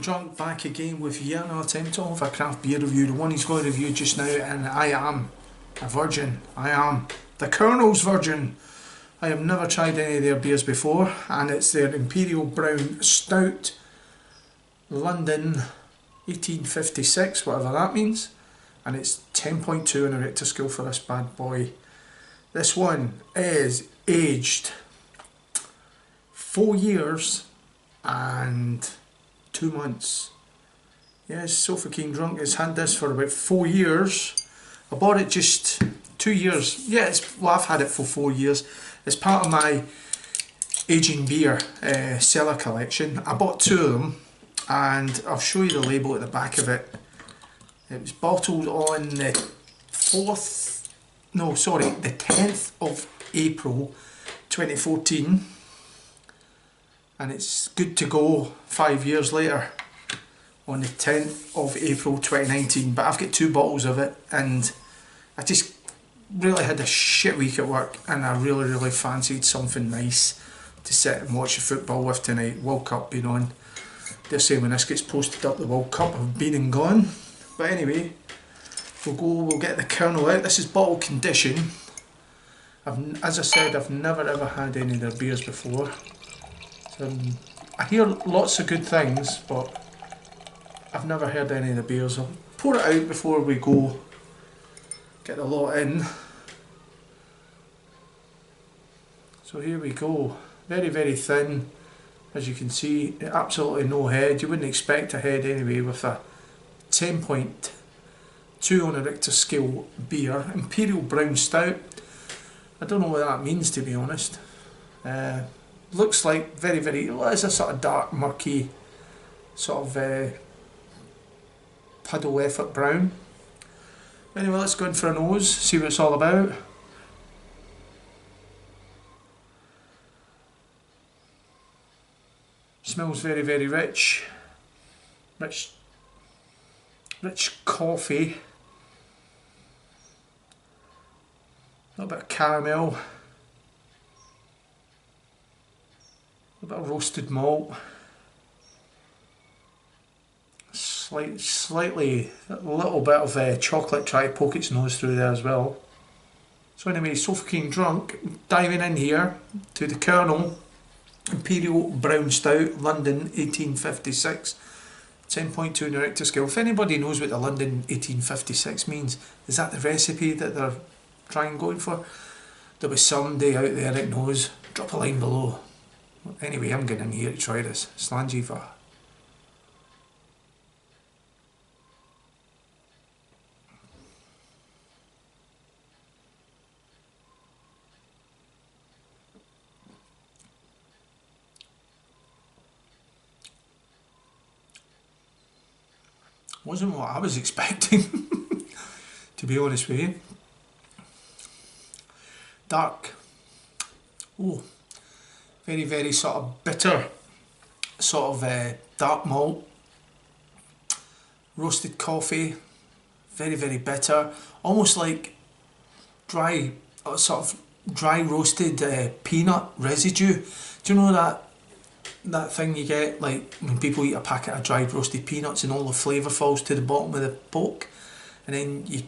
Drunk back again with yet another attempt of a craft beer review. The one he's going to review just now, and I am a virgin. I am the Kernel's virgin. I have never tried any of their beers before, and it's their Imperial Brown Stout, London 1856, whatever that means, and it's 10.2 on a Richter scale for this bad boy. This one is aged 4 years and 2 months. Yes, Sofa King Drunk has had this for about 4 years. I bought it just 2 years. Yeah, I've had it for 4 years. It's part of my aging beer cellar collection. I bought 2 of them, and I'll show you the label at the back of it. It was bottled on the 10th of April 2014. And it's good to go 5 years later on the 10th of April 2019. But I've got 2 bottles of it, and I just really had a shit week at work, and I really fancied something nice to sit and watch the football with tonight. World Cup being on. They're saying when this gets posted up, the World Cup have been and gone. But anyway, we'll get the Kernel out. This is bottle condition. As I said, I've never ever had any of their beers before. I hear lots of good things, but I've never heard any of the beers. I'll pour it out before we go get the lot in. So here we go. Very thin, as you can see. Absolutely no head. You wouldn't expect a head anyway with a 10.2 on a Richter scale beer. Imperial Brown Stout. I don't know what that means, to be honest. Looks like it's a sort of dark, murky, sort of puddle effort brown. Anyway, let's go in for a nose, see what it's all about. Smells very rich. Rich coffee. A little bit of caramel. A bit of roasted malt, slightly, a little bit of chocolate try to poke its nose through there as well. So anyway, Sofa King Drunk, diving in here to the Kernel Imperial Brown Stout, London 1856, 10.2 on the Richter scale. If anybody knows what the London 1856 means, is that the recipe that they're going for? There was somebody out there that knows. Drop a line below. Anyway, I'm getting in here to try this. Slanjiva. Wasn't what I was expecting, to be honest with you. Dark. Oh. Very sort of bitter, sort of dark malt, roasted coffee, very bitter, almost like dry, sort of dry roasted peanut residue. Do you know that thing you get like when people eat a packet of dried roasted peanuts and all the flavour falls to the bottom of the poke, and then you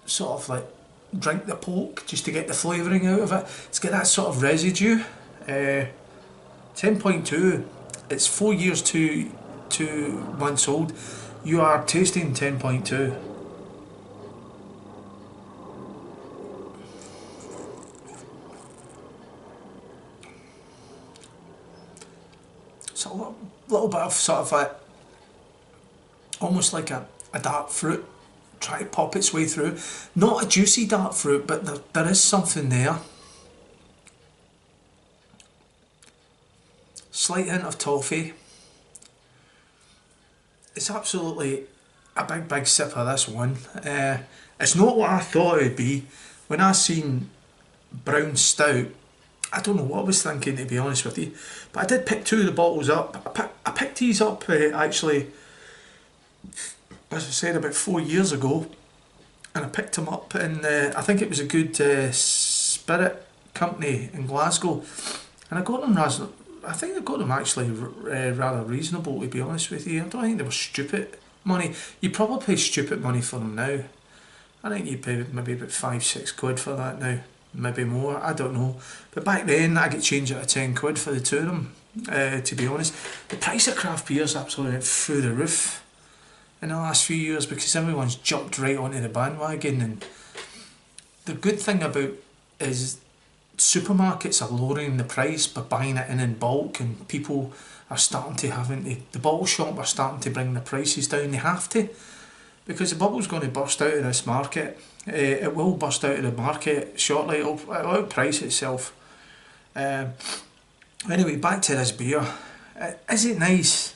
sort of like drink the poke just to get the flavouring out of it? It's got that sort of residue. 10.2, it's 4 years to 2 months old. You are tasting 10.2. It's a little bit of sort of almost like a dark fruit try to pop its way through. Not a juicy dark fruit, but there is something there. Slight hint of toffee. It's absolutely a big sip of this one. It's not what I thought it would be. When I seen Brown Stout, I don't know what I was thinking, to be honest with you. But I did pick 2 of the bottles up. I picked these up actually, as I said, about 4 years ago. And I picked them up in, I think it was a good spirit company in Glasgow. And I got them I think I got them actually rather reasonable, to be honest with you. I don't think they were stupid money. You probably pay stupid money for them now. I think you pay maybe about 5-6 quid for that now, maybe more, I don't know. But back then I get change out of 10 quid for the two of them, to be honest. The price of craft beer's absolutely went through the roof in the last few years because everyone's jumped right onto the bandwagon. And the good thing about is supermarkets are lowering the price by buying it in bulk, and people are starting to the bottle shop are starting to bring the prices down. They have to, because the bubble's going to burst out of this market. It will burst out of the market shortly. It'll outprice itself. Anyway, back to this beer. Is it nice?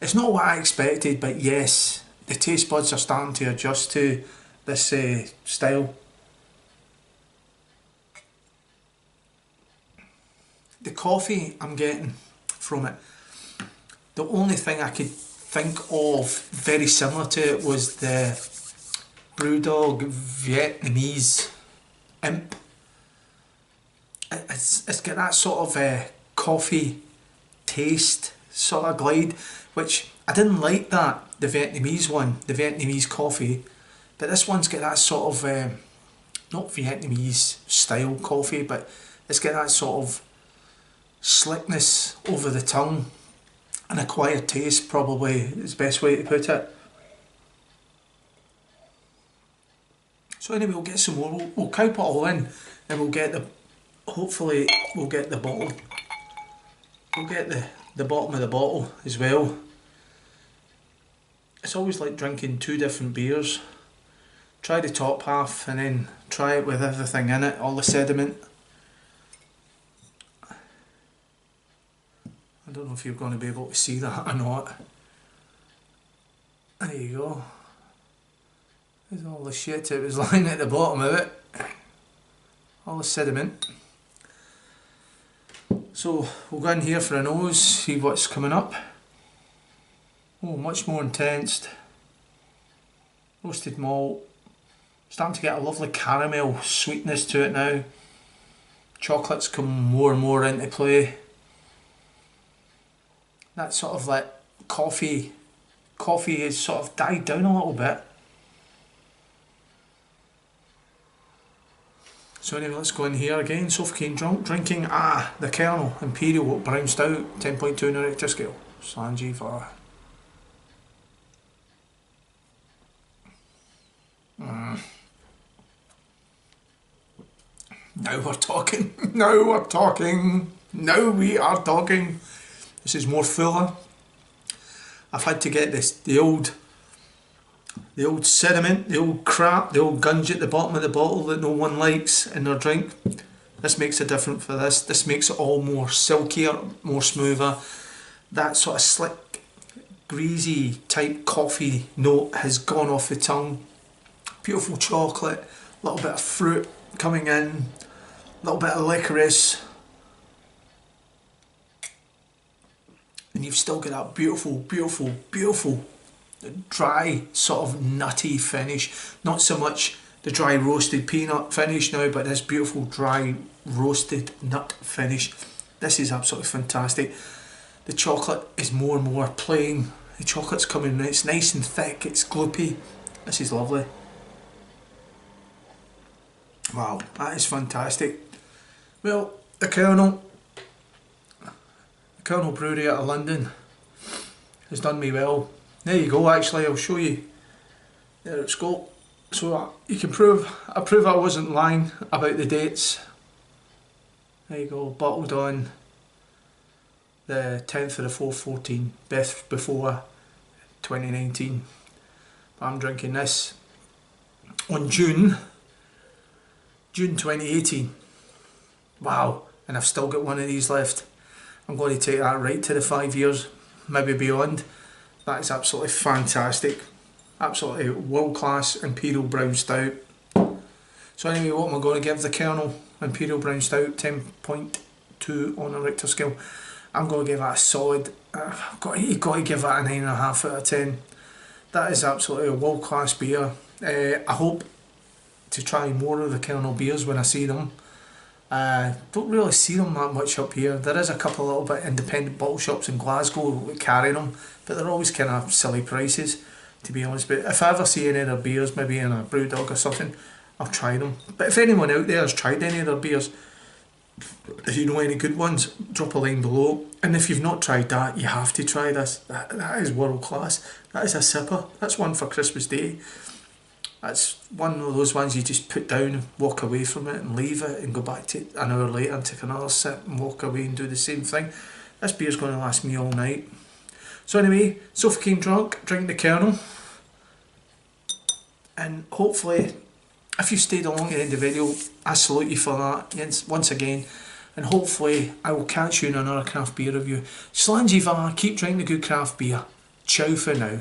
It's not what I expected, but yes, the taste buds are starting to adjust to this style. The coffee I'm getting from it, the only thing I could think of very similar to it was the Brewdog Vietnamese Imp. It's got that sort of coffee taste, sort of glide, which I didn't like that, the Vietnamese one, the Vietnamese coffee, but this one's got that sort of, not Vietnamese style coffee, but it's got that sort of slickness over the tongue, an acquired taste probably is the best way to put it. So anyway, we'll get some more, we'll count it all in, and we'll get hopefully we'll get the bottle, we'll get the bottom of the bottle as well. It's always like drinking two different beers. Try the top half and then try it with everything in it, all the sediment. I don't know if you're going to be able to see that or not. There you go. There's all the shit that was lying at the bottom of it. All the sediment. So we'll go in here for a nose, see what's coming up. Oh, much more intense. Roasted malt. Starting to get a lovely caramel sweetness to it now. Chocolates come more and more into play. That sort of like coffee has sort of died down a little bit. So anyway, let's go in here again. Sophocane drinking the Kernel Imperial Brown Stout 10.2 on the Richter scale. Sanjiva. Now we're talking. Now we're talking. Now we are talking. This is more fuller. I've had to get the old sediment, the old crap, the old gunge at the bottom of the bottle that no one likes in their drink. This makes a difference for this. This makes it all more silkier, more smoother. That sort of slick, greasy type coffee note has gone off the tongue. Beautiful chocolate, a little bit of fruit coming in, a little bit of licorice. And you've still got that beautiful, beautiful, beautiful dry sort of nutty finish. Not so much the dry roasted peanut finish now, but this beautiful dry roasted nut finish. This is absolutely fantastic. The chocolate is more and more playing. The chocolate's coming in, it's nice and thick, it's gloopy. This is lovely. Wow, that is fantastic. Well, the Kernel Brewery out of London has done me well. There you go, actually, I'll show you. There it's got. So you can I prove I wasn't lying about the dates. There you go, bottled on the 10th of the 4th, 14, best before 2019. I'm drinking this on June 2018. Wow, and I've still got one of these left. I'm going to take that right to the 5 years, maybe beyond. That is absolutely fantastic. Absolutely world class Imperial Brown Stout. So anyway, what am I going to give the Kernel Imperial Brown Stout 10.2 on a Richter scale? I'm going to give that a solid, you've got to give that a 9.5 out of 10. That is absolutely a world class beer. I hope to try more of the Kernel beers when I see them. Don't really see them that much up here. There is a couple little bit independent bottle shops in Glasgow that carry them, but they're always kind of silly prices, to be honest. But if I ever see any of their beers, maybe in a brew dog or something, I'll try them. But if anyone out there has tried any of their beers, if you know any good ones, drop a line below. And if you've not tried that, you have to try this. That is world class. That is a sipper. That's one for Christmas Day. That's one of those ones you just put down and walk away from it and leave it and go back to it an hour later and take another sip and walk away and do the same thing. This beer's going to last me all night. So anyway, Sofa King drunk, drink the Kernel. And hopefully, if you stayed along to the end of the video, I salute you for that once again. And hopefully I will catch you in another craft beer review. Slangy va, keep drinking the good craft beer. Ciao for now.